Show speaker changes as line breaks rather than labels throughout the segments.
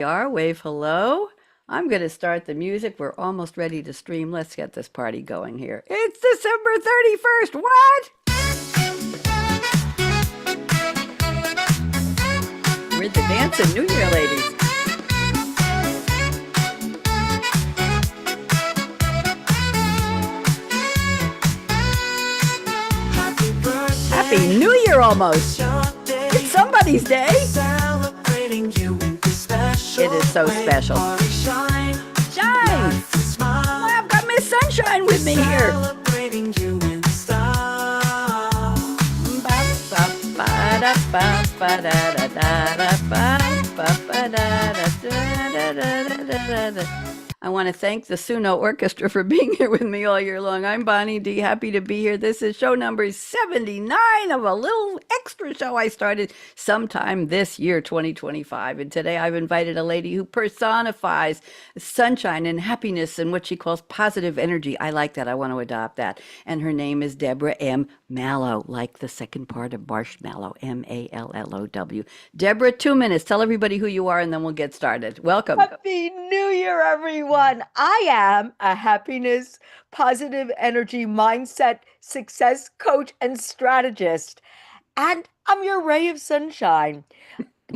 Wave hello. I'm going to start the music. We're almost ready to stream. Let's get this party going here. It's December 31st. What? We're the dancing New Year ladies. Happy New Year almost. It's somebody's day. It is so special. Shine! Well, I've got Miss Sunshine with me here. I want to thank the Suno Orchestra for being here with me all year long. I'm Bonnie D. Happy to be here. This is show number 79 of a little extra show I started sometime this year, 2025. And today I've invited a lady who personifies sunshine and happiness and what she calls positive energy. I like that. I want to adopt that. And her name is Deborah M. Mallow, like the second part of marshmallow, Mallow. Deborah, 2 minutes. Tell everybody who you are and then we'll get started. Welcome.
Happy New Year, everyone. I am a happiness, positive energy mindset, success coach and strategist. And I'm your ray of sunshine.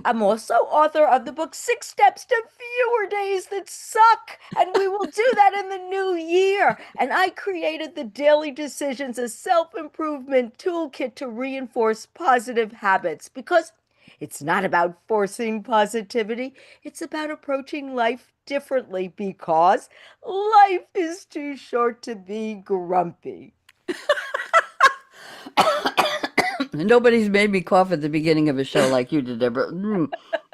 I'm also author of the book 6 Steps to Fewer Days That Suck. And we will do that in the new year. And I created the Daily Decisions, a self-improvement toolkit to reinforce positive habits because it's not about forcing positivity. It's about approaching life differently because life is too short to be grumpy.
Nobody's made me cough at the beginning of a show like you did, Deborah.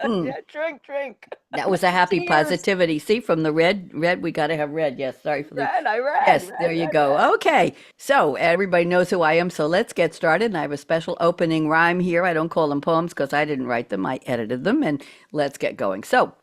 Yeah, drink.
That was a happy
Cheers.
positivity. See, from the red, we got to have red. Yes, sorry for the.
I read.
Yes, there you go.
Red.
Okay, so everybody knows who I am, so let's get started. And I have a special opening rhyme here. I don't call them poems because I didn't write them, I edited them, and let's get going. So,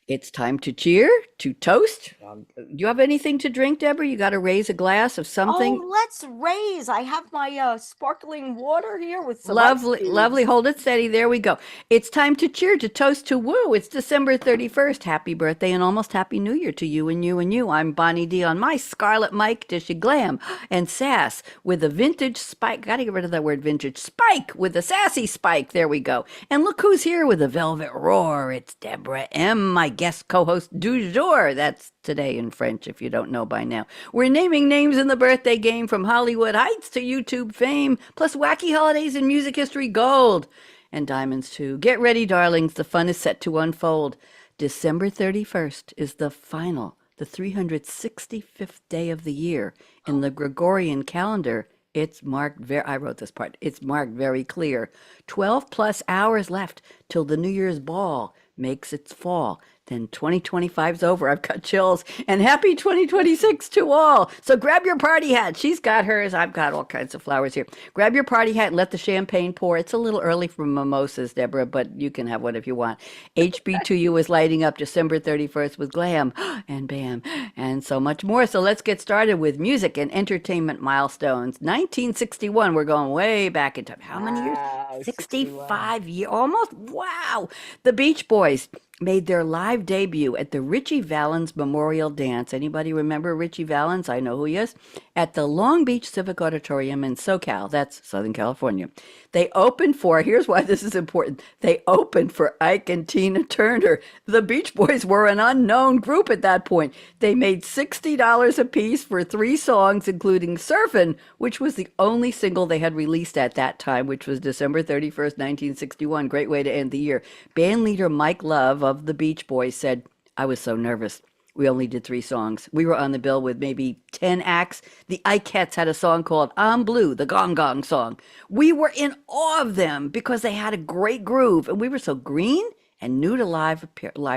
it's time to cheer, to toast. Do you have anything to drink, Deborah? You got to raise a glass of something.
Oh, let's raise. I have my sparkling water here with some
Lovely,
ice cubes.
lovely. Hold it steady. There we go. It's time to cheer, to toast, to woo. It's December 31st. Happy birthday and almost happy new year to you and you and you. I'm Bonnie D on my scarlet mic, dishy glam and sass with a vintage spike. Got to get rid of that word vintage. Spike with a sassy spike. There we go. And look who's here with a velvet roar. It's Deborah M., my guest co-host du jour. That's today in French, if you don't know by now. We're naming names in the birthday game from Hollywood Heights to YouTube fame, plus wacky holidays and music history gold. And diamonds too. Get ready, darlings. The fun is set to unfold. December 31st is the 365th day of the year. In the Gregorian calendar, it's marked I wrote this part. It's marked very clear. 12 plus hours left till the New Year's ball makes its fall. Then 2025's over. I've got chills. And happy 2026 to all. So grab your party hat. She's got hers. I've got all kinds of flowers here. Grab your party hat and let the champagne pour. It's a little early for mimosas, Deborah, but you can have one if you want. HB2U is lighting up December 31st with glam and bam and so much more. So let's get started with music and entertainment milestones. 1961. We're going way back in time. How many years?
Wow,
65 years. Almost. Wow. The Beach Boys made their live debut at the Richie Valens Memorial Dance. Anybody remember Richie Valens? I know who he is. At the Long Beach Civic Auditorium in SoCal. That's Southern California. They opened for, here's why this is important. They opened for Ike and Tina Turner. The Beach Boys were an unknown group at that point. They made $60 apiece for 3 songs, including Surfin', which was the only single they had released at that time, which was December 31st, 1961. Great way to end the year. Band leader Mike Love of the Beach Boys said, "I was so nervous. We only did 3 songs. We were on the bill with maybe 10 acts. The Ikeettes had a song called I'm Blue, the Gong Gong song. We were in awe of them because they had a great groove, and we were so green and new to live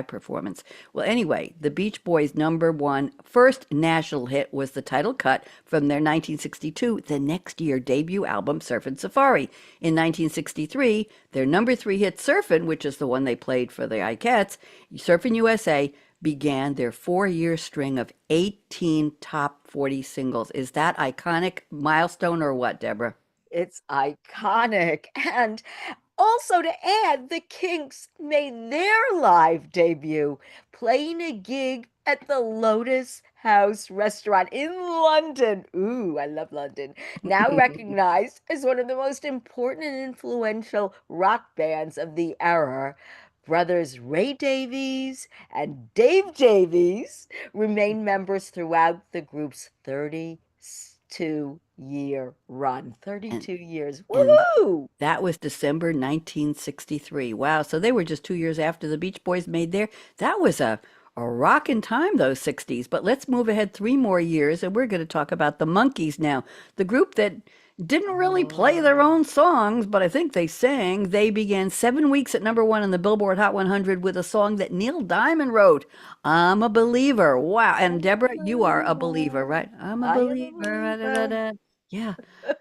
performance." Well, anyway, the Beach Boys' number 1 first national hit was the title cut from their 1962, the next year debut album, Surfin' Safari. In 1963, their number 3 hit, Surfin', which is the one they played for the Ikeettes, Surfin' USA, began their 4-year string of 18 top 40 singles. Is that iconic milestone or what, Deborah?
It's iconic. And Also, to add, the Kinks made their live debut playing a gig at the Lotus House restaurant in London. Ooh, I love London. Now recognized as one of the most important and influential rock bands of the era. Brothers Ray Davies and Dave Davies remain members throughout the group's 32-year run.
And
32 years.
and
Woohoo!
that was December 1963. Wow, so they were just 2 years after the Beach Boys made their. That was a rockin' time, those 60s. But let's move ahead 3 more years, and we're going to talk about the Monkees now. The group that didn't really play their
Oh,
own songs, but I think they sang. They began 7 weeks at #1 on the Billboard Hot 100 with a song that Neil Diamond wrote, I'm a Believer. Wow. And
I'm a
Deborah, you are a believer,
believer.
right? I'm a
I am a
believer. Da, da,
believer.
da. Yeah.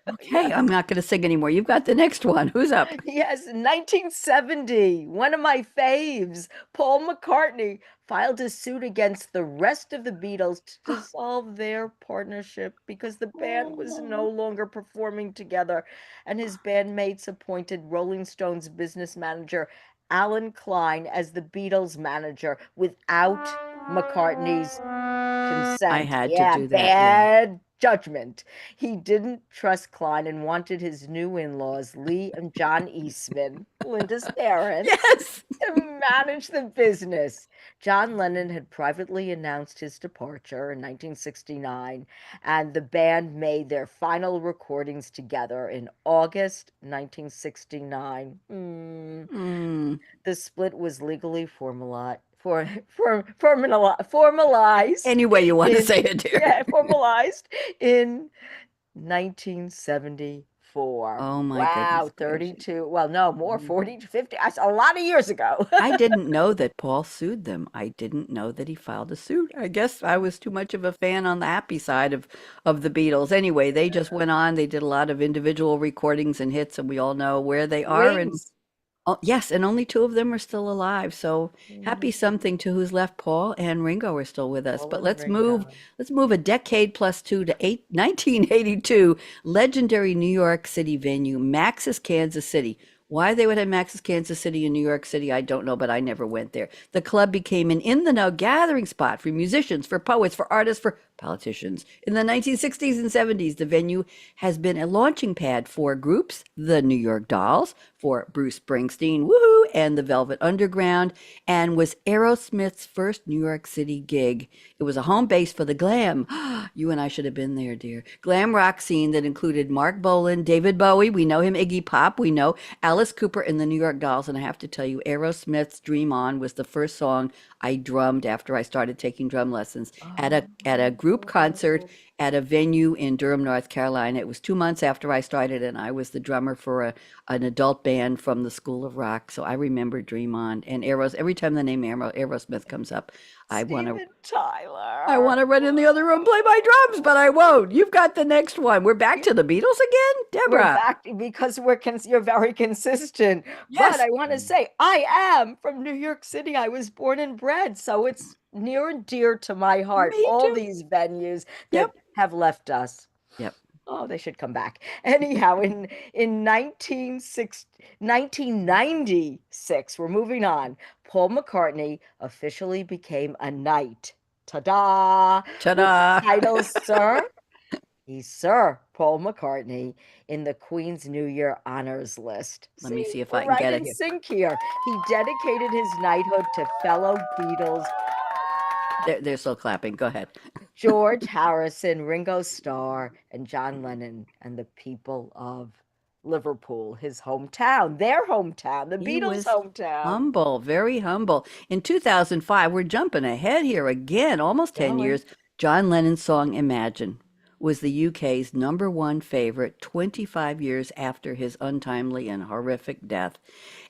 Okay,
Yes.
I'm not going to sing anymore. You've got the next one. Who's up?
Yes, 1970, one of my faves, Paul McCartney, filed a suit against the rest of the Beatles to dissolve their partnership because the band was no
Oh.
longer performing together, and his bandmates appointed Rolling Stones business manager Alan Klein as the Beatles manager without McCartney's
I
consent.
had to
Yeah,
do that. Yeah.
bad judgment. He didn't trust Klein and wanted his new in-laws, Lee and John Eastman, Linda's parents,
Yes.
to manage the business. John Lennon had privately announced his departure in 1969, and the band made their final recordings together in August 1969.
Mm.
The split was legally formalized
Any way you want to
in
say it, dear.
yeah, formalized in 1974.
Oh my
Wow,
goodness gracious.
32. Well, no, more,
Mhm.
40 to 50. That's a lot of years ago.
I didn't know that Paul sued them. I didn't know that he filed a suit. I guess I was too much of a fan on the happy side of the Beatles. Anyway, they just went on. They did a lot of individual recordings and hits, and we all know where they are. And
Wings.
oh, yes, and only two of them are still alive. So happy
Mhm.
something to who's left. Paul and Ringo are still with us.
Paul
But
and Ringo.
let's move a decade plus two to 1982. Legendary New York City venue, Max's Kansas City. Why they would have Max's Kansas City in New York City, I don't know, but I never went there. The club became an in the know gathering spot for musicians, for poets, for artists, for politicians. In the 1960s and 70s, the venue has been a launching pad for groups, the New York Dolls, for Bruce Springsteen, woohoo, and the Velvet Underground, and was Aerosmith's first New York City gig. It was a home base for the glam. You and I should have been there, dear. Glam rock scene that included Mark Bolan, David Bowie, we know him, Iggy Pop, we know Alice Cooper and the New York Dolls. And I have to tell you, Aerosmith's Dream On was the first song I drummed after I started taking drum lessons at a group concert
Oh,
at a venue in Durham, North Carolina. It was 2 months after I started, and I was the drummer for an adult band from the School of Rock. So I remember Dream On and Aeros. Every time the name Aerosmith comes up, I want to.
Steven
I
Tyler.
want to run in the other room, play my drums, but I won't. You've got the next one. We're back to the Beatles again,
We're
Deborah.
back because you're very consistent. But
Yes,
I want to say I am from New York City. I was born and bred, so it's near and dear to my heart.
me
All
too.
these venues that
Yep,
have left us.
yep.
Oh, they should come back. Anyhow, in 1996, we're moving on. Paul McCartney officially became a knight. Ta-da! With
Ta-da!
the title Sir. He's Sir Paul McCartney in the Queen's New Year honors list.
Let me
See,
see if I
we're
can
right
get it
in
here.
sync here. He dedicated his knighthood to fellow Beatles
They're still clapping. Go ahead.
George Harrison, Ringo Starr, and John Lennon, and the people of Liverpool, his hometown, their hometown, the
He
Beatles'
was
hometown.
humble, very humble. In 2005, we're jumping ahead here again, almost 10
Going.
years. John Lennon's song Imagine was the UK's #1 favorite 25 years after his untimely and horrific death.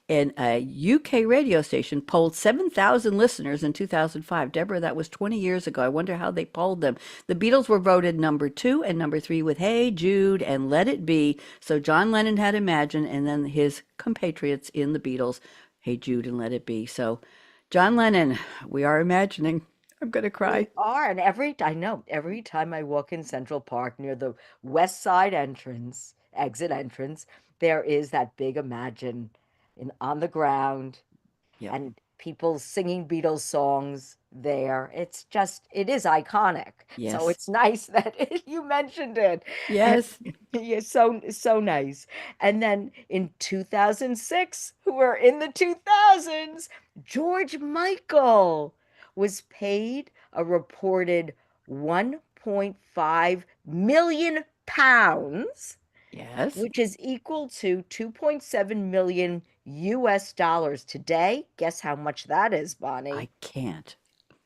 And a UK radio station polled 7,000 listeners in 2005. Deborah, that was 20 years ago. I wonder how they polled them. The Beatles were voted #2 and #3 with Hey Jude and Let It Be. So John Lennon had Imagine, and then his compatriots in the Beatles, Hey Jude and Let It Be. So John Lennon, we are imagining. I'm going to cry.
We are, and I know every time I walk in Central Park near the West Side exit entrance, there is that big Imagine. on the ground
Yep.
and people singing Beatles songs there. It is iconic. So
Yes.
it's nice that you mentioned it. And
Yes.
yeah, so nice. And then in 2006, who were in the 2000s, George Michael was paid a reported 1.5 million pounds,
Yes.
which is equal to 2.7 million US dollars today. Guess how much that is, Bonnie?
I can't.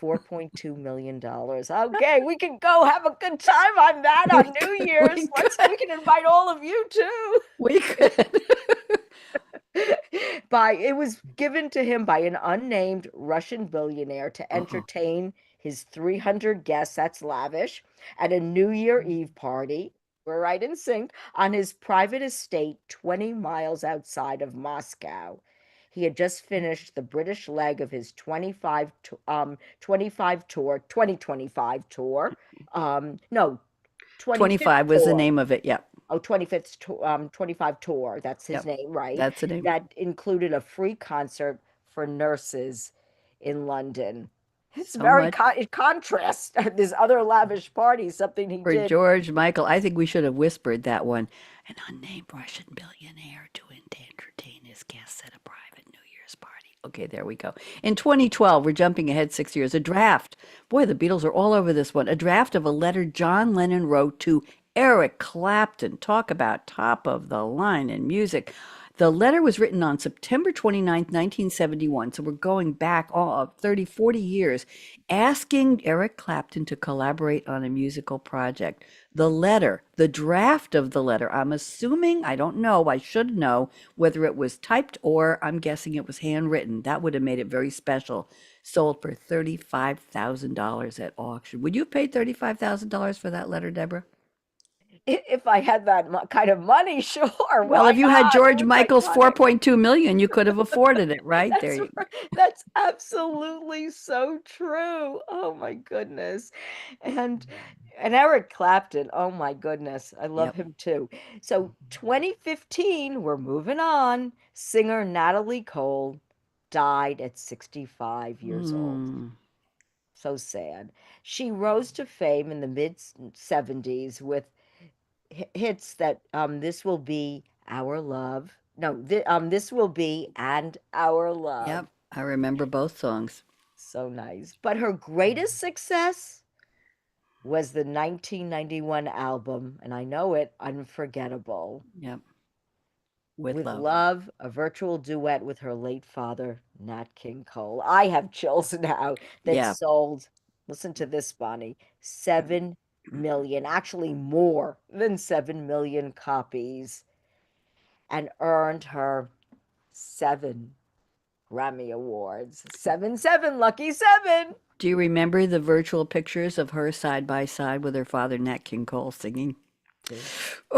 $4.2 million. Okay, we can go have a good time on that
We
on New
could.
Year's.
We could.
We can invite all of you too.
We could.
It was given to him by an unnamed Russian billionaire to
Uh-huh.
entertain his 300 guests, that's lavish, at a New Year Eve party. We're right in sync on his private estate 20 miles outside of Moscow. He had just finished the British leg of his 25 tour, 2025 tour. No, 25th
25 was the
tour.
name of it. Yep.
Oh, 25th 25 tour. That's his
Yep.
name, right?
That's the name.
That included a free concert for nurses in London. It's
So
very
much
contrast. This other lavish party, something he
for
did.
George Michael. I think we should have whispered that one. An unnamed Russian billionaire to entertain his guests at a private New Year's party. Okay, there we go. In 2012, we're jumping ahead 6 years. A draft. Boy, the Beatles are all over this one. A draft of a letter John Lennon wrote to Eric Clapton. Talk about top of the line in music. The letter was written on September 29th, 1971. So we're going back all 30, 40 years, asking Eric Clapton to collaborate on a musical project. The letter, the draft of the letter, I'm assuming, I don't know, I should know whether it was typed or I'm guessing it was handwritten. That would have made it very special. Sold for $35,000 at auction. Would you have paid $35,000 for that letter, Deborah?
If I had that kind of money, sure,
Well,
why
if you had
not? It
George
was
Michael's
iconic.
4.2 million, you could have afforded it, right? There
That's
you go.
that's absolutely so true. Oh my goodness. And Eric Clapton, oh my goodness, I love
Yep.
him too. So 2015, we're moving on. Singer Natalie Cole died at 65 years old.
Mm.
So sad. She rose to fame in the mid 70s with hits that This Will Be Our Love. No, This Will Be and Our Love.
Yep. I remember both songs.
So nice. But her greatest success was the 1991 album, and I know it, Unforgettable.
Yep. With
With
love.
Love, a virtual duet with her late father, Nat King Cole. I have chills now. That
Yeah.
sold, listen to this, Bonnie, 7 million, actually more than 7 million copies, and earned her 7 Grammy Awards. 7, lucky 7.
Do you remember the virtual pictures of her side by side with her father, Nat King Cole, singing?
do.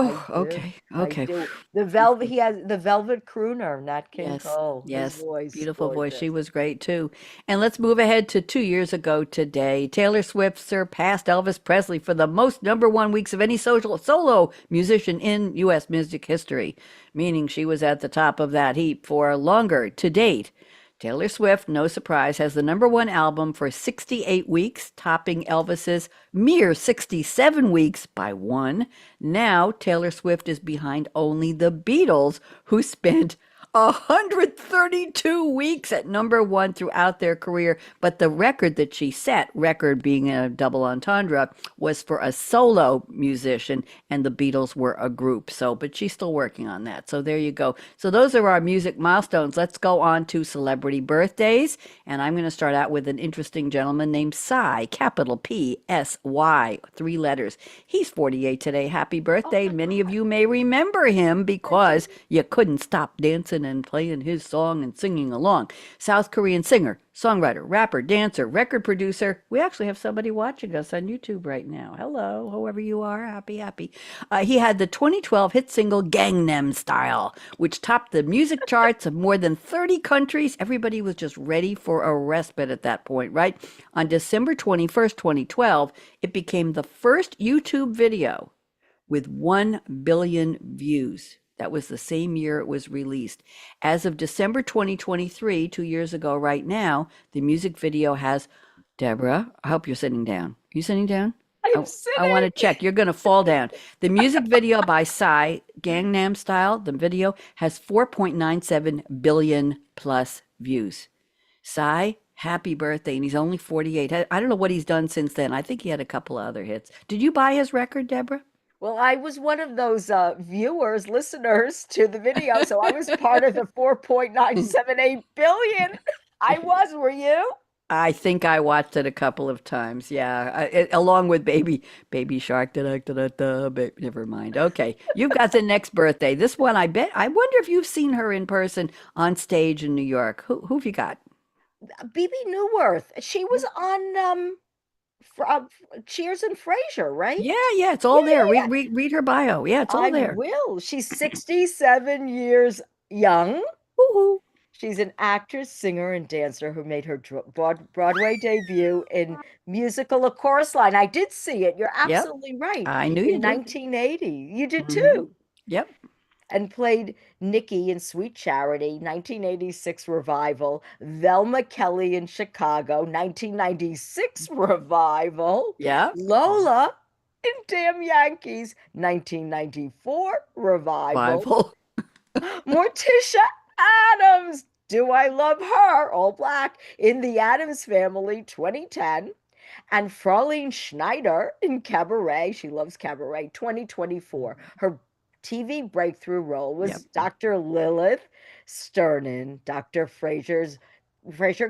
I
Oh,
do.
okay.
I
Okay.
do. The velvet, he has the velvet crooner, Nat King
Yes,
Cole. His
yes.
voice,
Beautiful voice. She
gorgeous.
was great too. And let's move ahead to 2 years ago today. Taylor Swift surpassed Elvis Presley for the most number one weeks of any social solo musician in U.S. music history, meaning she was at the top of that heap for longer to date. Taylor Swift, no surprise, has the number one album for 68 weeks, topping Elvis's mere 67 weeks by one. Now, Taylor Swift is behind only the Beatles, who spent 132 weeks at number one throughout their career. But the record that she set, record being a double entendre, was for a solo musician, and the Beatles were a group. So, but she's still working on that. So there you go. So those are our music milestones. Let's go on to celebrity birthdays. And I'm going to start out with an interesting gentleman named Psy, capital Psy, 3 letters. He's 48 today. Happy
Oh
birthday.
my
Many of
God,
you may remember him
I do.
because you couldn't stop dancing and playing his song and singing along. South Korean singer, songwriter, rapper, dancer, record producer. We actually have somebody watching us on YouTube right now. Hello, whoever you are. Happy, happy. He had the 2012 hit single Gangnam Style, which topped the music charts of more than 30 countries. Everybody was just ready for a respite at that point, right? On December 21st, 2012, it became the first YouTube video with 1 billion views. That was the same year it was released. As of December 2023, 2 years ago, right now, the music video has Deborah. I hope you're sitting down. Are you sitting down?
I'm
I want to
sitting.
check. You're going to fall down. The music video by Psy, Gangnam Style, the video has 4.97 billion plus views. Psy, happy birthday. And he's only 48. I don't know what he's done since then. I think he had a couple of other hits. Did you buy his record, Deborah?
Well, I was one of those viewers, listeners to the video, so I was part of the 4.978 billion. I was, were you?
I think I watched it a couple of times. Yeah, along with Baby Shark. Da, da, da, da, da, never mind. Okay, you've got the next birthday. This one, I bet. I wonder if you've seen her in person on stage in New York. Who've you got?
BB Newworth. She was on Cheers and Frasier, right?
Yeah, yeah, it's
Yeah,
all there.
yeah, yeah.
Read her bio. Yeah, it's all
I
there.
will. She's 67 years young.
Woohoo!
She's an actress, singer, and dancer who made her Broadway debut in musical A Chorus Line. I did see it. You're
Yep,
absolutely right.
I knew you
In
did.
1980. You did
Hmm.
too.
Yep.
And played Nikki in Sweet Charity, 1986 revival, Velma Kelly in Chicago, 1996 revival,
Yep.
Lola in Damn Yankees, 1994 revival,
Bible.
Morticia Adams. Do I love her? All black in The Addams Family, 2010. And Fraulein Schneider in Cabaret. She loves Cabaret, 2024. Her TV breakthrough role was
Yep.
Dr. Lilith Sternin, Dr. Frasier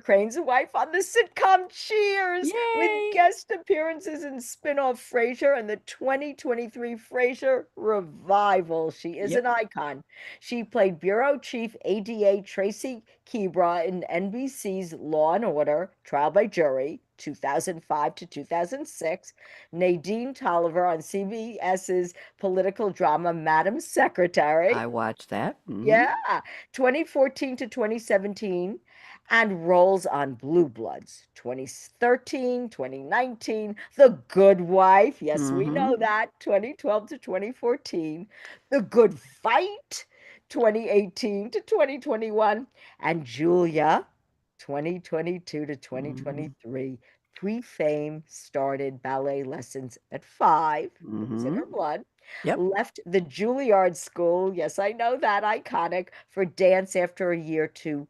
Crane's wife on the sitcom Cheers, with
Yay!
guest appearances in spin-off Frasier and the 2023 Frasier revival. She is an
Yep.
icon. She played Bureau Chief ADA Tracy Kebra in NBC's Law and Order, Trial by Jury, 2005 to 2006. Nadine Tolliver on CBS's political drama Madam Secretary.
I watched that. Hmm.
Yeah, 2014 to 2017, and roles on Blue Bloods, 2013, 2019, The Good Wife, yes, we
Hmm.
know that, 2012 to 2014, The Good Fight, 2018 to 2021, and Julia, 2022 to
Hmm.
2023. Pre-fame started ballet lessons at 5. It was in
Hmm.
her blood.
Yep.
Left the Juilliard School, yes, I know that, iconic, for dance after a year to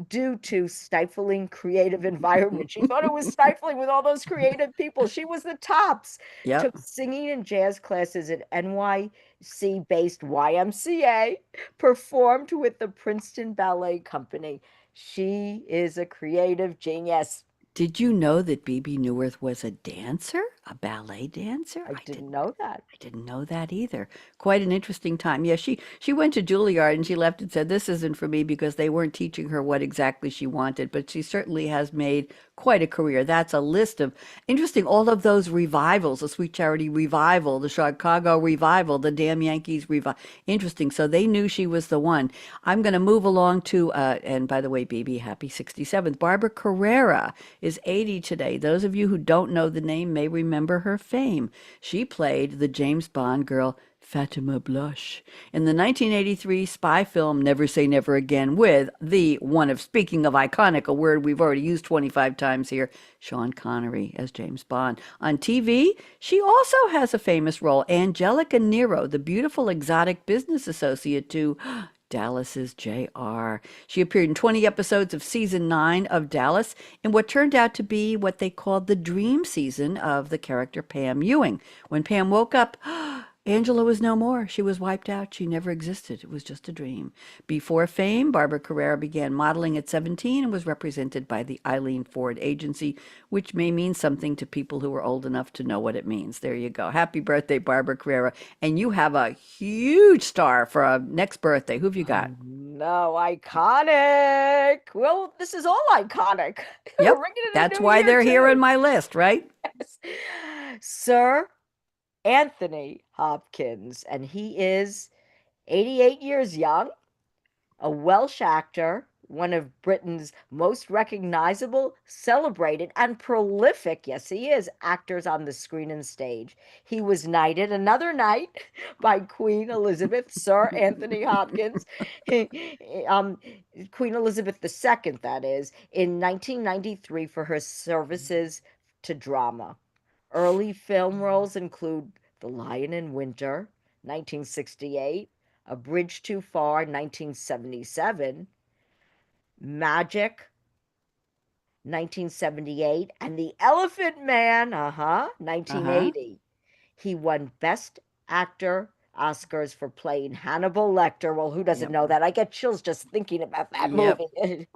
due to stifling creative environment. She thought it was stifling with all those creative people. She was the tops.
Yep.
Took singing and jazz classes at NYC-based YMCA, performed with the Princeton Ballet Company. She is a creative genius.
Did you know that BB Newirth was a dancer, a ballet dancer?
I didn't know that.
I didn't know that either. Quite an interesting time. Yeah, she went to Juilliard and she left and said this isn't for me because they weren't teaching her what exactly she wanted, but she certainly has made quite a career. That's a list of interesting all of those revivals, the Sweet Charity revival, the Chicago revival, the Damn Yankees revival. Interesting. So they knew she was the one. I'm going to move along to and by the way, BB, happy 67th. Barbara Carrera is 80 today. Those of you who don't know the name may remember her fame. She played the James Bond girl Fatima Blush in the 1983 spy film Never Say Never Again with the one of, speaking of iconic, a word we've already used 25 times here, Sean Connery as James Bond. On TV, she also has a famous role, Angelica Nero, the beautiful exotic business associate to Dallas's JR. She appeared in 20 episodes of season 9 of Dallas in what turned out to be what they called the dream season of the character Pam Ewing. When Pam woke up, Angela was no more. She was wiped out. She never existed. It was just a dream. Before fame, Barbara Carrera began modeling at 17 and was represented by the Eileen Ford Agency, which may mean something to people who are old enough to know what it means. There you go. Happy birthday, Barbara Carrera. And you have a huge star for a next birthday. Who've you
I
got?
know, iconic. Well, this is all iconic. We're
Yep.
ringing in the
That's
new
why
year
they're here on
too.
my list, right?
Yes. Sir Anthony Hopkins, and he is 88 years young, a Welsh actor, one of Britain's most recognizable, celebrated, and prolific, yes, he is, actors on the screen and stage. He was knighted another knight by Queen Elizabeth, Sir Anthony Hopkins, um, Queen Elizabeth II, that is, in 1993 for her services to drama. Early film roles include The Lion in Winter, 1968, A Bridge Too Far, 1977, Magic, 1978, and The Elephant Man,
Uh-huh.
1980. He won Best Actor Oscars for playing Hannibal Lecter. Well, who doesn't
Yep.
know that? I get chills just thinking about that
Yep.
movie.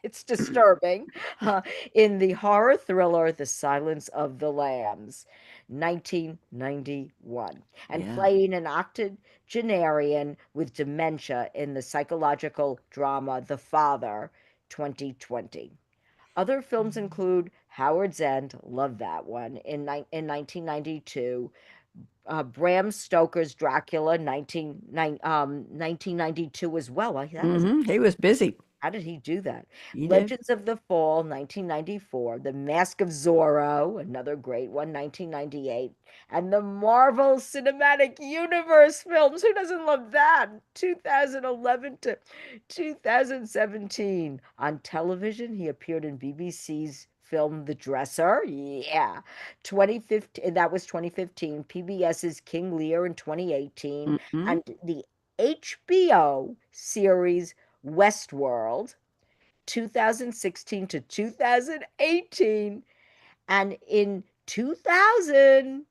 It's disturbing. Uh, in the horror thriller The Silence of the Lambs, 1991, and
Yeah.
playing an octogenarian with dementia in the psychological drama The Father, 2020. Other films include Howard's End, love that one, in 1992, Bram Stoker's Dracula, 1992 as well. That was,
He was busy.
how did he do that?
He did.
Legends of the Fall, 1994, The Mask of Zorro, another great one, 1998, and the Marvel Cinematic Universe films. Who doesn't love that? 2011 to 2017. On television, he appeared in BBC's film The Dresser. Yeah. 2015, that was 2015. PBS's King Lear in 2018,
Hmm.
and the HBO series Westworld, 2016 to 2018. And in 2000,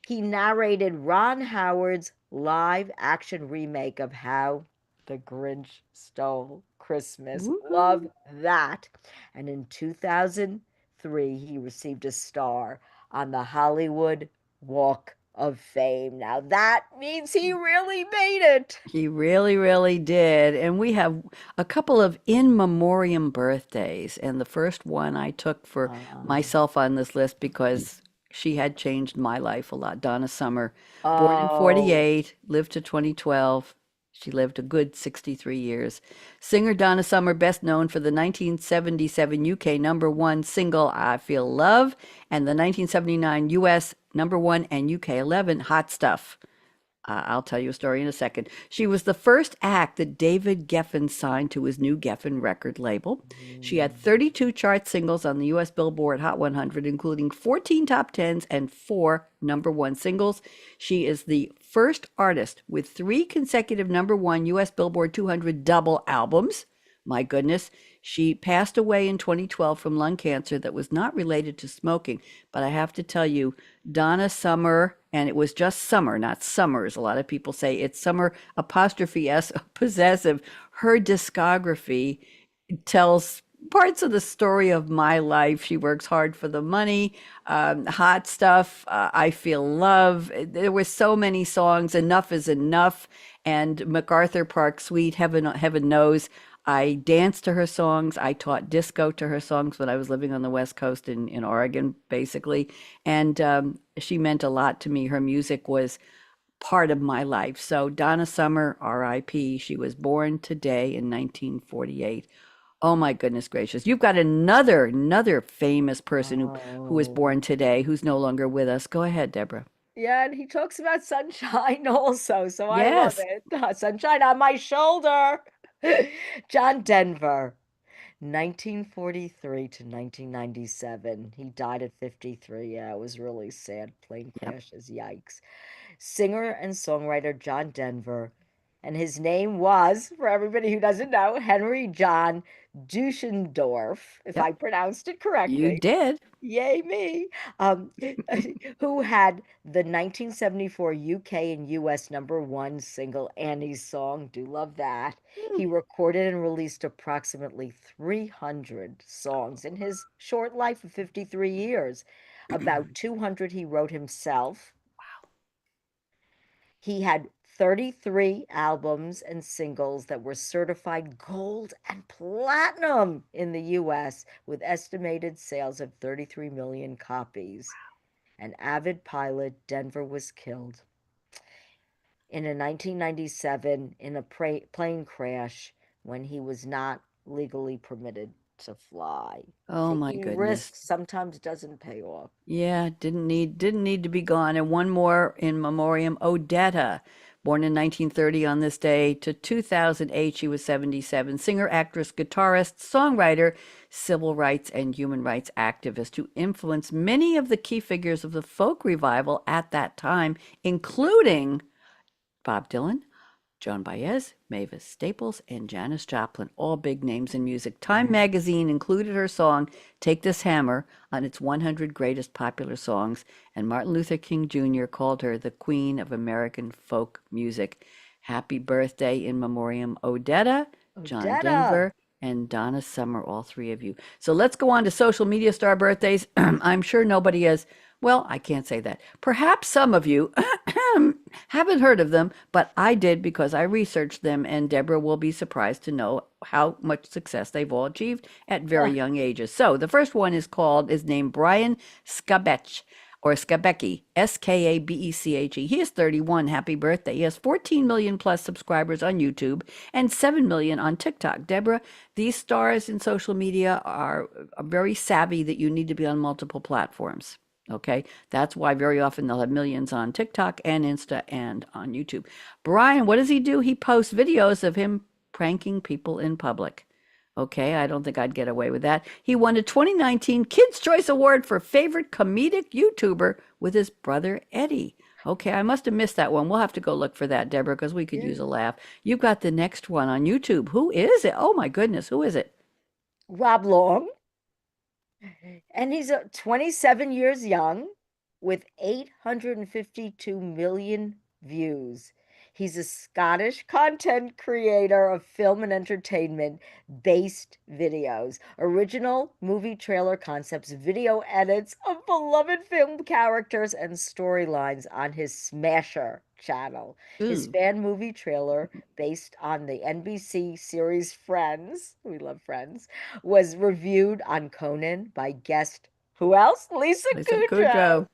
he narrated Ron Howard's live action remake of How the Grinch Stole Christmas. Love
Woohoo.
that. And in 2003, he received a star on the Hollywood Walk of Fame. Now that means he really made it.
He really, really did. And we have a couple of in memoriam birthdays. And the first one I took for
Uh,
myself on this list because she had changed my life a lot. Donna Summer, born in
oh,
48, lived to 2012. She lived a good 63 years. Singer Donna Summer, best known for the 1977 UK number one single I Feel Love and the 1979 US number one and UK 11 Hot Stuff. I'll tell you a story in a second. She was the first act that David Geffen signed to his new Geffen record label. She had 32 chart singles on the US Billboard Hot 100, including 14 top 10s and 4 number one singles. She is the first artist with 3 consecutive number one US Billboard 200 double albums. My goodness. She passed away in 2012 from lung cancer that was not related to smoking. But I have to tell you, Donna Summer, and it was just Summer, not Summers. A lot of people say it's Summer apostrophe S possessive. Her discography tells parts of the story of my life. She works hard for the money, hot stuff. I feel love. There were so many songs. Enough is enough, and MacArthur Park Suite. Heaven knows. I danced to her songs. I taught disco to her songs when I was living on the West Coast in Oregon, basically. And she meant a lot to me. Her music was part of my life. So Donna Summer, RIP, she was born today in 1948. Oh my goodness gracious. You've got another famous person who was
oh.
born today who's no longer with us. Go ahead, Deborah.
Yeah, and he talks about sunshine also, so I love
Yes.
it. Sunshine on my shoulder. John Denver, 1943 to 1997. He died at 53. Yeah, it was really sad. Plane
Yep.
crashes. Yikes. Singer and songwriter John Denver. And his name was, for everybody who doesn't know, Henry John Duschendorf, if
Yep.
I pronounced it
You
correctly.
did.
Yay me. Um, who had the 1974 UK and US number one single Annie's Song. Do love that.
Hmm.
He recorded and released approximately 300 songs in his short life of 53 years. About 200 he wrote himself. He had 33 albums and singles that were certified gold and platinum in the US with estimated sales of 33 million copies. An avid pilot, Denver was killed in a 1997 in a plane crash when he was not legally permitted to fly.
Oh my
Taking
goodness.
risks sometimes doesn't pay off.
Yeah, didn't need to be gone. And one more in memoriam, Odetta, born in 1930 on this day to 2008, she was 77. Singer, actress, guitarist, songwriter, civil rights and human rights activist who influenced many of the key figures of the folk revival at that time, including Bob Dylan, Joan Baez, Mavis Staples, and Janis Joplin, all big names in music. Time
Yeah.
magazine included her song Take This Hammer on its 100 greatest popular songs, and Martin Luther King Jr. called her the queen of American folk music. Happy birthday in memoriam, Odetta, John
Odetta.
Denver, and Donna Summer, all three of you. So let's go on to social media star birthdays. I'm sure nobody has, well, I can't say that. Perhaps some of you haven't heard of them, but I did because I researched them, and Deborah will be surprised to know how much success they've all achieved at very young ages. So the first one is named Brian Skabech or Skabecki, Skabechechi. He is 31. Happy birthday. He has 14 million plus subscribers on YouTube and 7 million on TikTok. Deborah, these stars in social media are very savvy that you need to be on multiple platforms. Okay, that's why very often they'll have millions on TikTok and Insta and on YouTube. Brian, what does he do? He posts videos of him pranking people in public. Okay, I don't think I'd get away with that. He won a 2019 Kids' Choice Award for favorite comedic YouTuber with his brother Eddie. Okay, I must have missed that one. We'll have to go look for that, Deborah, because we could
Yeah.
use a laugh. You've got the next one on YouTube. Who is it? Oh my goodness, who is it?
Rob Long. And he's 27 years young with 852 million views. He's a Scottish content creator of film and entertainment based videos, original movie trailer concepts, video edits of beloved film characters, and storylines on his Smasher channel. His
Ooh,
fan movie trailer, based on the NBC series Friends, we love Friends, was reviewed on Conan by guest who else? Lisa
Lisa
Kudrow.
Kudrow.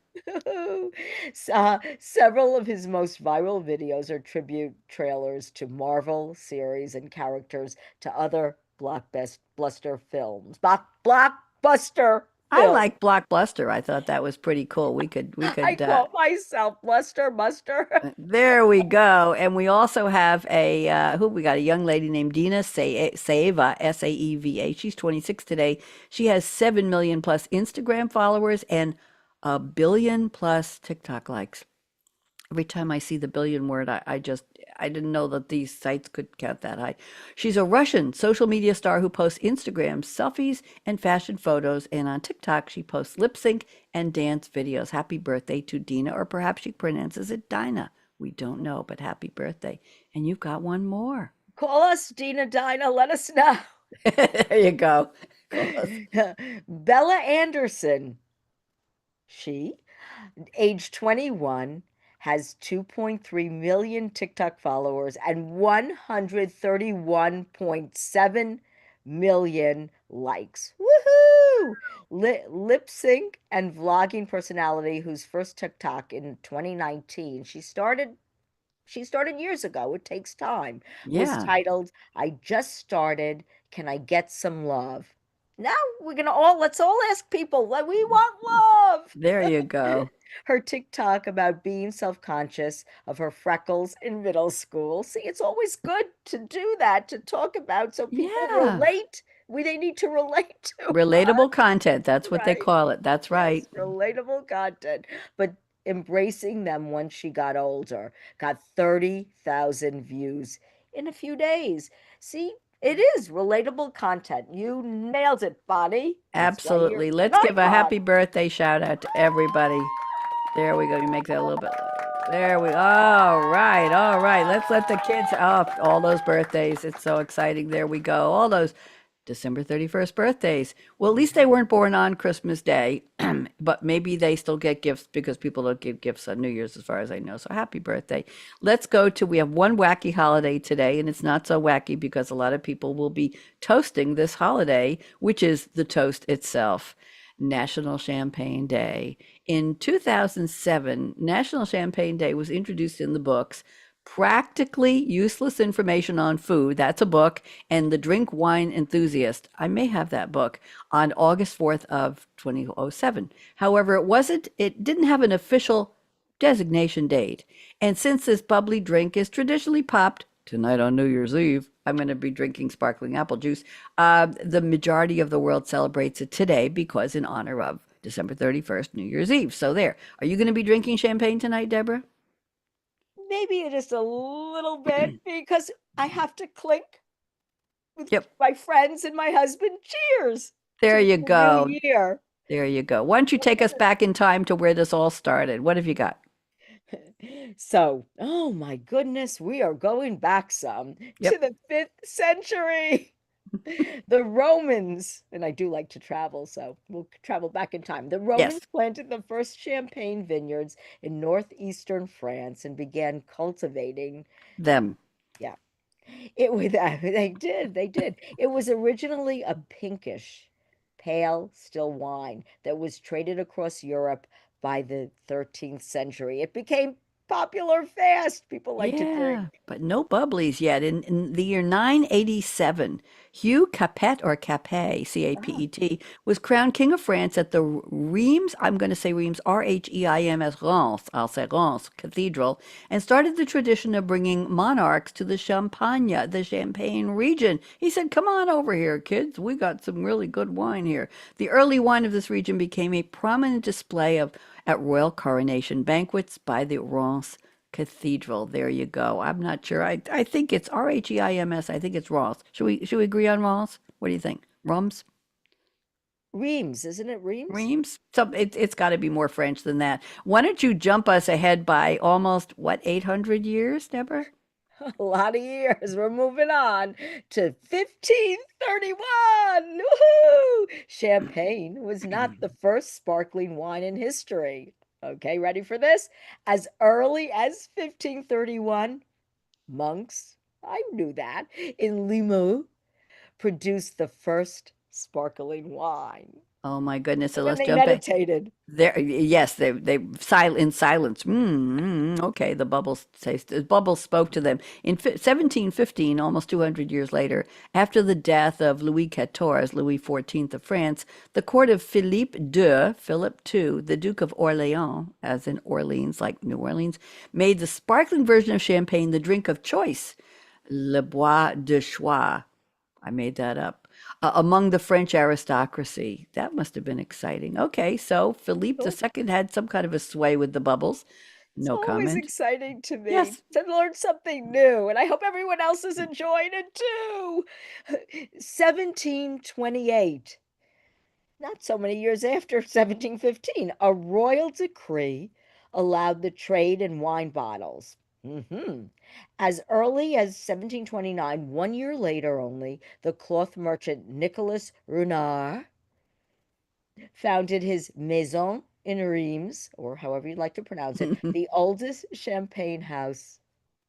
Several of his most viral videos are tribute trailers to Marvel series and characters to other blockbuster films. Blockbuster
I
films.
like Blockbuster. I thought that was pretty cool. We
I
could
call myself Bluster Buster.
there we go. And we also have a who we got a young lady named Dina Saeva, Saeva. She's 26 today. She has 7 million plus Instagram followers and a billion plus TikTok likes. Every time I see the billion word, I didn't know that these sites could count that high. She's a Russian social media star who posts Instagram selfies and fashion photos, and on TikTok she posts lip sync and dance videos. Happy birthday to Dina, or perhaps she pronounces it Dinah. We don't know, but happy birthday. And you've got one more.
Call us, Dina Dinah. Let us know.
There you go. Call us.
Bella Anderson. She, age 21, has 2.3 million TikTok followers and 131.7 million likes. Woohoo! Lip sync and vlogging personality whose first TikTok in 2019, she started years ago, it takes time, was
Yeah,
titled I Just Started, Can I Get Some Love? Now let's all ask people, like, we want love.
there you go.
Her TikTok about being self-conscious of her freckles in middle school. See, it's always good to do that, to talk about so people
Yeah.
relate. They need to relate to us,
Relatable content. That's what they
right?
call it. That's right.
Yes, relatable content. But embracing them once she got older, got 30,000 views in a few days. See, it is relatable content. You nailed it, Bonnie. That's why you're
Absolutely.
an
Let's give a
icon.
happy birthday shout out to everybody. There we go. You make that a little bit. There we. All right. All right. Let's let the kids off all those birthdays. It's so exciting. There we go. All those December 31st birthdays. Well, at least they weren't born on Christmas Day, but maybe they still get gifts because people don't give gifts on New Year's, as far as I know. So happy birthday. Let's go to, we have one wacky holiday today, and it's not so wacky because a lot of people will be toasting this holiday, which is the toast itself. National Champagne Day. In 2007, National Champagne Day was introduced in the books Practically Useless Information on Food. That's a book. And The Drink Wine Enthusiast. I may have that book on August 4th of 2007. However, it didn't have an official designation date. And since this bubbly drink is traditionally popped tonight on New Year's Eve, I'm going to be drinking sparkling apple juice. The majority of the world celebrates it today because in honor of December 31st, New Year's Eve. So there. Are you going to be drinking champagne tonight, Deborah?
Maybe just a little bit because I have to clink with
Yep.
my friends and my husband. Cheers
There
to
you
the new
go.
year.
There you go. Why don't you take us back in time to where this all started? What have you got?
So, oh my goodness, we are going back some to
Yep.
the 5th century. The Romans, and I do like to travel, so we'll travel back in time. The Romans
Yes.
planted the first champagne vineyards in northeastern France and began cultivating.
Them.
Yeah, it was they did. It was originally a pinkish, pale still wine that was traded across Europe by the 13th century. It became popular fast. People like to drink.
Yeah, but no bubblies yet. In the year 987, Hugh Capet or Capet,
Ah,
C-A-P-E-T, was crowned King of France at the Reims, I'm going to say Reims, R-H-E-I-M-S, Reims, I'll say Reims Cathedral, and started the tradition of bringing monarchs to the Champagne region. He said, come on over here, kids. We got some really good wine here. The early wine of this region became a prominent display of at royal coronation banquets by the Reims Cathedral. There you go. I'm not sure. I think it's Reims. I think it's Ross. Should we agree on Ross? What do you think? Rums?
Reims, isn't it Reims?
Reims? It's got to be more French than that. Why don't you jump us ahead by almost what 800 years, Deborah?
A lot of years. We're moving on to 1531. Woohoo! Champagne was not the first sparkling wine in history. Okay, ready for this? As early as 1531, monks, I knew that, in Limoux produced the first sparkling wine.
Oh my goodness! So
And then
let's
they
jump back.
meditated.
There, yes, in silence. Okay, the bubbles spoke to them. In 1715, almost 200 years later, after the death of Louis XIV, Louis XIV of France, the court of Philip II, the Duke of Orleans, as in Orleans, like New Orleans, made the sparkling version of champagne the drink of choice, Le Bois de Choix. I made that up. Among the French aristocracy. That must have been exciting. Okay, so Philippe
So
II had some kind of a sway with the bubbles.
it's
No
always
comment.
exciting to me
Yes.
to learn something new, and I hope everyone else is enjoying it too. 1728, not so many years after 1715, a royal decree allowed the trade in wine bottles. As early as 1729, 1 year later only, the cloth merchant Nicolas Renard founded his Maison in Reims, or however you'd like to pronounce it, the oldest champagne house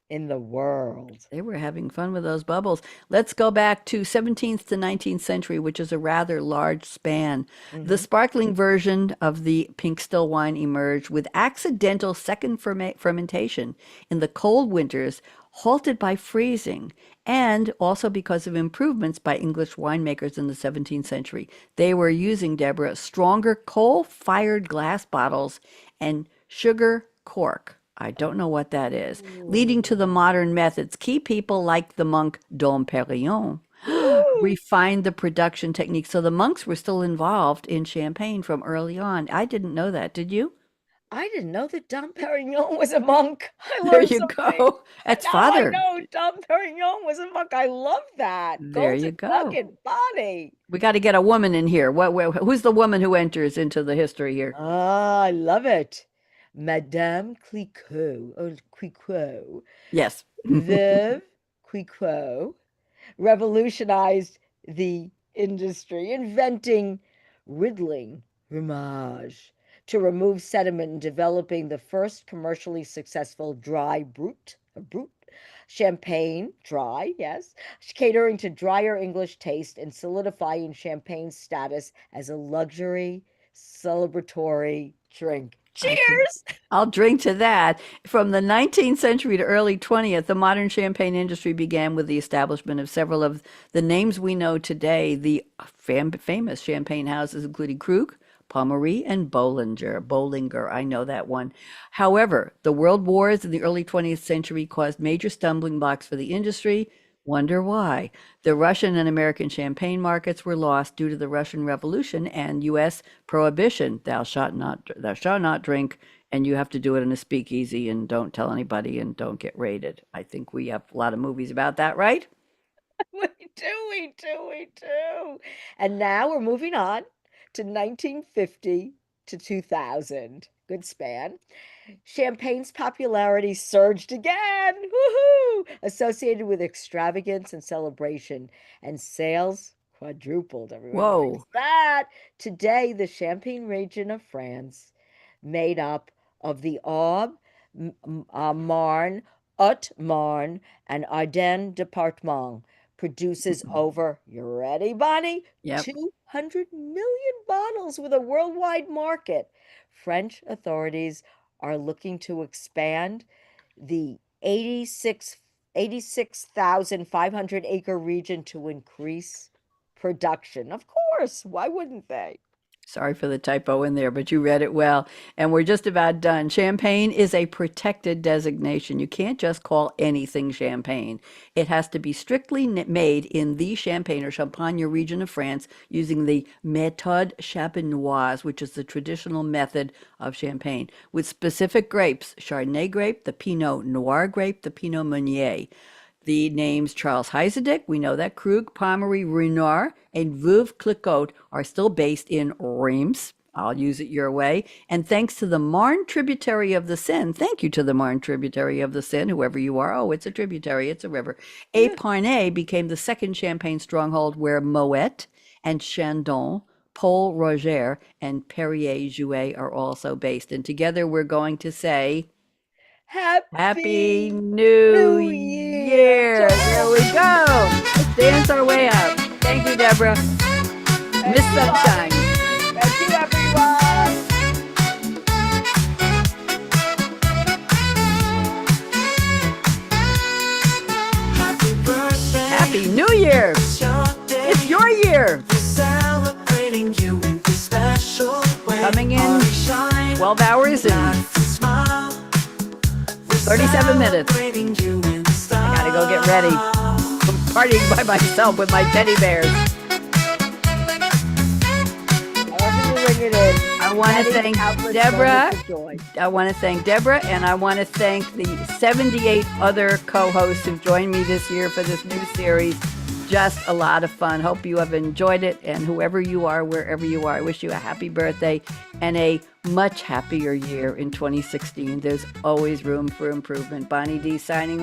in the world.
They were having fun with those bubbles. Let's go back to 17th to 19th century, which is a rather large span. The
Hmm.
sparkling version of the pink still wine emerged with accidental second fermentation in the cold winters, halted by freezing, and also because of improvements by English winemakers in the 17th century. They were using, Deborah, stronger coal-fired glass bottles and sugar cork. I don't know what that is, leading to the
Ooh.
modern methods. Key people like the monk Dom Perignon
Woo!
refined the production technique. So the monks were still involved in champagne from early on. I didn't know that. Did you?
I didn't know that Dom Perignon was a monk. I
There
learned
you
something.
go. That's
Now I
father.
know Dom Perignon was a monk. I love that.
There you
Golden
go.
nugget body.
We got to get a woman in here. Who's the woman who enters into the history here?
Ah, I love it. Madame Clicquot, or Clicquot,
Yes.
Veuve Clicquot, revolutionized the industry, inventing riddling rumage to remove sediment and developing the first commercially successful dry brut champagne, dry, yes, catering to drier English taste and solidifying champagne's status as a luxury celebratory drink.
I can.
Cheers.
I'll drink to that. From the 19th century to early 20th, the modern champagne industry began with the establishment of several of the names we know today, the famous champagne houses, including Krug, Pommery, and Bollinger, I know that one. However, the world wars in the early 20th century caused major stumbling blocks for the industry. Wonder why? The Russian and American champagne markets were lost due to the Russian Revolution and U.S. prohibition. Thou shalt not drink, and you have to do it in a speakeasy and don't tell anybody and don't get raided. I think we have a lot of movies about that, right?
We do. And now we're moving on to 1950 to 2000. Good span. Champagne's popularity surged again, woohoo! Associated with extravagance and celebration, and sales quadrupled. Everyone
Whoa.
likes that. Today, the Champagne region of France, made up of the Aube, Marne, Haute-Marne, and Ardennes department, produces over, you ready, Bonnie?
Yep.
200 million bottles with a worldwide market. French authorities are looking to expand the 86,500 acre region to increase production. Of course, why wouldn't they?
Sorry for the typo in there, but you read it well. And we're just about done. Champagne is a protected designation. You can't just call anything champagne. It has to be strictly made in the Champagne or Champagne region of France using the méthode champenoise, which is the traditional method of champagne, with specific grapes: Chardonnay grape, the Pinot Noir grape, the Pinot Meunier. The names Charles Heisendick, we know that, Krug, Pommery, Renoir, and Veuve Clicquot are still based in Reims. I'll use it your way. And thanks to the Marne tributary of the Seine, thank you to the Marne tributary of the Seine, whoever you are. Oh, it's a tributary, it's a river. Épargne became the second Champagne stronghold where Moet and Chandon, Paul Roger, and Perrier Jouet are also based. And together we're going to say, Happy
Happy
New
New Year to
Year. There we
all.
go. Let's dance our way up. Thank you, Deborah. Miss
Thank you,
Sunshine.
Bonnie. Thank you, everyone.
Happy birthday,
Happy New Year.
it's your
It's
day.
your year.
We're celebrating you in this special way.
Coming in
Party shine,
12 hours and
laugh and smile. We're
37 minutes.
celebrating you in style.
I gotta go get ready. I'm partying by myself with my teddy bears.
However you bring it in.
I want to
Many
thank
countless
Deborah.
moments of joy.
I want to thank Deborah, and I want to thank the 78 other co-hosts who joined me this year for this new series. Just a lot of fun. Hope you have enjoyed it, and whoever you are, wherever you are, I wish you a happy birthday and a much happier year in 2016. There's always room for improvement. Bonnie D signing off.